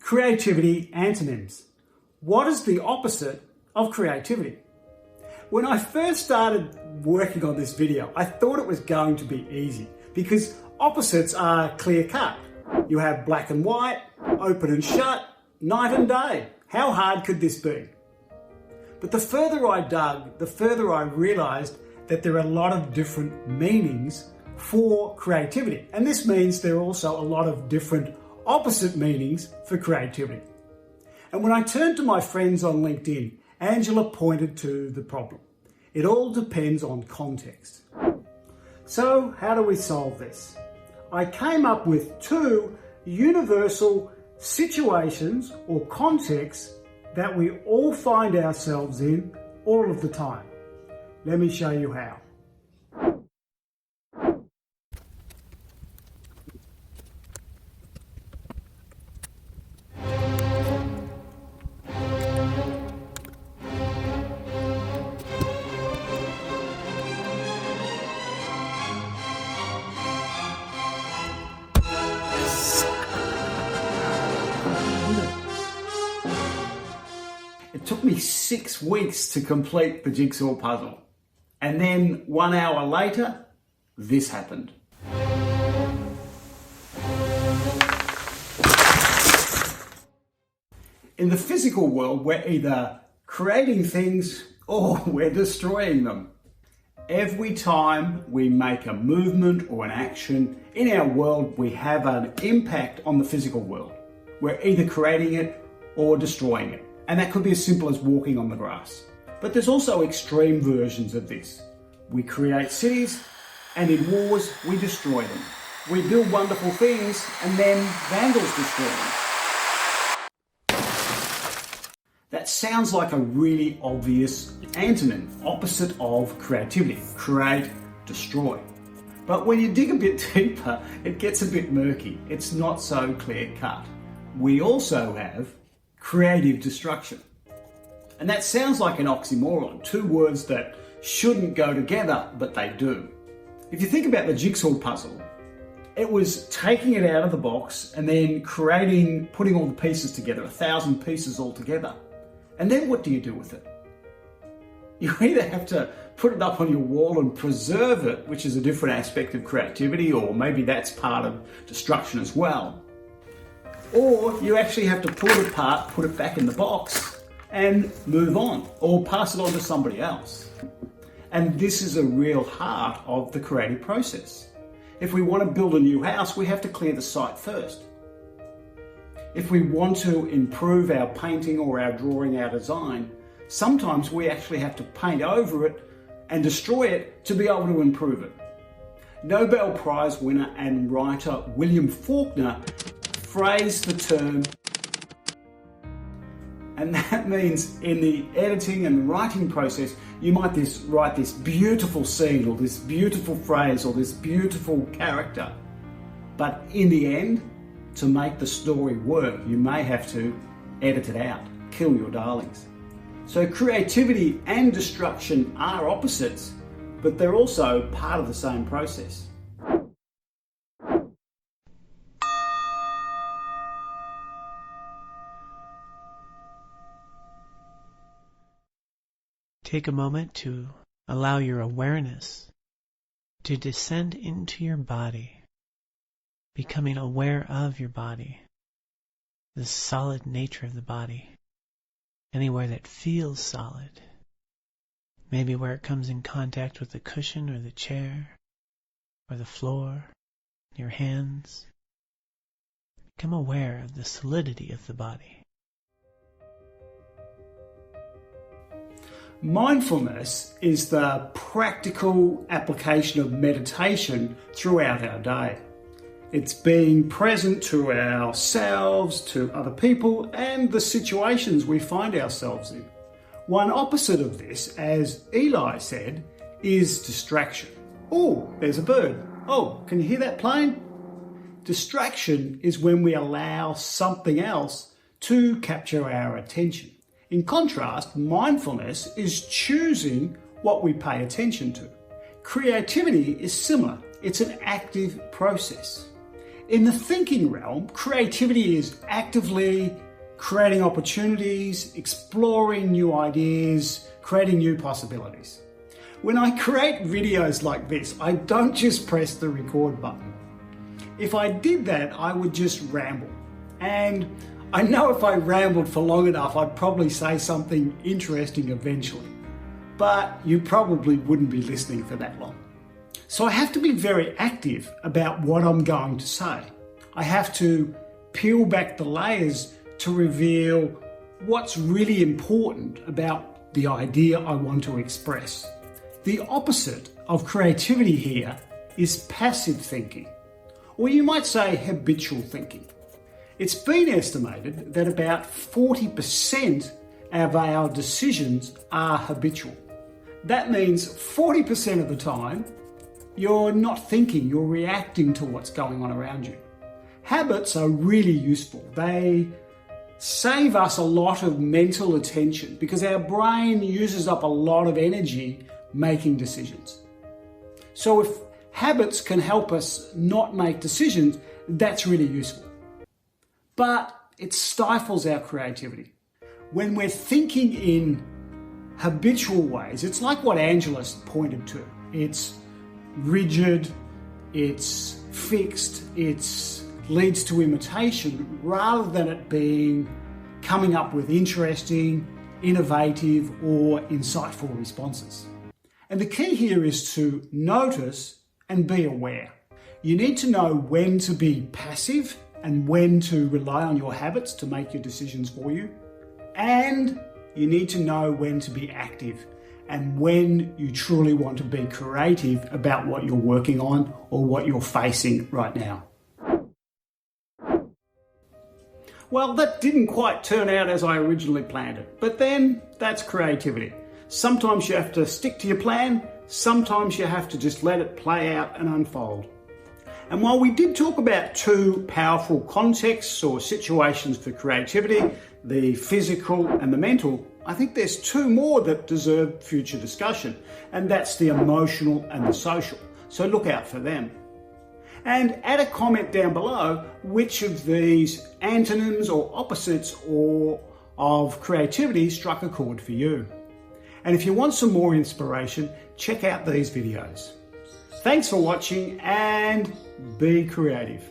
Creativity antonyms. What is the opposite of creativity? When I first started working on this video, I thought it was going to be easy because opposites are clear-cut. You have black and white, open and shut, night and day. How hard could this be? But the further I dug, the further I realized that there are a lot of different meanings for creativity. And this means there are also a lot of different opposite meanings for creativity. And when I turned to my friends on LinkedIn, Angela pointed to the problem. It all depends on context. So how do we solve this? I came up with two universal situations or contexts that we all find ourselves in all of the time. Let me show you how. It took me 6 weeks to complete the jigsaw puzzle. And then 1 hour later, this happened. In the physical world, we're either creating things or we're destroying them. Every time we make a movement or an action in our world, we have an impact on the physical world. We're either creating it or destroying it. And that could be as simple as walking on the grass. But there's also extreme versions of this. We create cities, and in wars, we destroy them. We build wonderful things, and then vandals destroy them. That sounds like a really obvious antonym, opposite of creativity. Create, destroy. But when you dig a bit deeper, it gets a bit murky. It's not so clear-cut. We also have creative destruction. And that sounds like an oxymoron, two words that shouldn't go together, but they do. If you think about the jigsaw puzzle, it was taking it out of the box and then putting all the pieces together, 1,000 pieces all together. And then what do you do with it? You either have to put it up on your wall and preserve it, which is a different aspect of creativity, or maybe that's part of destruction as well. Or you actually have to pull it apart, put it back in the box and move on, or pass it on to somebody else. And this is a real heart of the creative process. If we want to build a new house, we have to clear the site first. If we want to improve our painting or our drawing, our design, sometimes we actually have to paint over it and destroy it to be able to improve it. Nobel Prize winner and writer William Faulkner phrased the term, and that means in the editing and writing process, you might write this beautiful scene or this beautiful phrase or this beautiful character. But in the end, to make the story work, you may have to edit it out, kill your darlings. So creativity and destruction are opposites, but they're also part of the same process. Take a moment to allow your awareness to descend into your body, becoming aware of your body, the solid nature of the body, anywhere that feels solid, maybe where it comes in contact with the cushion or the chair or the floor, your hands. Become aware of the solidity of the body. Mindfulness is the practical application of meditation throughout our day. It's being present to ourselves, to other people, and the situations we find ourselves in. One opposite of this, as Eli said, is distraction. Oh, there's a bird. Oh, can you hear that plane? Distraction is when we allow something else to capture our attention. In contrast, mindfulness is choosing what we pay attention to. Creativity is similar. It's an active process. In the thinking realm, creativity is actively creating opportunities, exploring new ideas, creating new possibilities. When I create videos like this, I don't just press the record button. If I did that, I would just ramble. And I know if I rambled for long enough, I'd probably say something interesting eventually. But you probably wouldn't be listening for that long. So I have to be very active about what I'm going to say. I have to peel back the layers to reveal what's really important about the idea I want to express. The opposite of creativity here is passive thinking, or you might say habitual thinking. It's been estimated that about 40% of our decisions are habitual. That means 40% of the time, you're not thinking, you're reacting to what's going on around you. Habits are really useful. They save us a lot of mental attention because our brain uses up a lot of energy making decisions. So if habits can help us not make decisions, that's really useful. But it stifles our creativity. When we're thinking in habitual ways, it's like what Angela's pointed to. It's rigid, it's fixed, it leads to imitation rather than it being coming up with interesting, innovative, or insightful responses. And the key here is to notice and be aware. You need to know when to be passive and when to rely on your habits to make your decisions for you. And you need to know when to be active and when you truly want to be creative about what you're working on or what you're facing right now. Well, that didn't quite turn out as I originally planned it, but then that's creativity. Sometimes you have to stick to your plan, sometimes you have to just let it play out and unfold. And while we did talk about two powerful contexts or situations for creativity, the physical and the mental, I think there's two more that deserve future discussion, and that's the emotional and the social. So look out for them. And add a comment down below which of these antonyms or opposites or of creativity struck a chord for you. And if you want some more inspiration, check out these videos. Thanks for watching and be creative.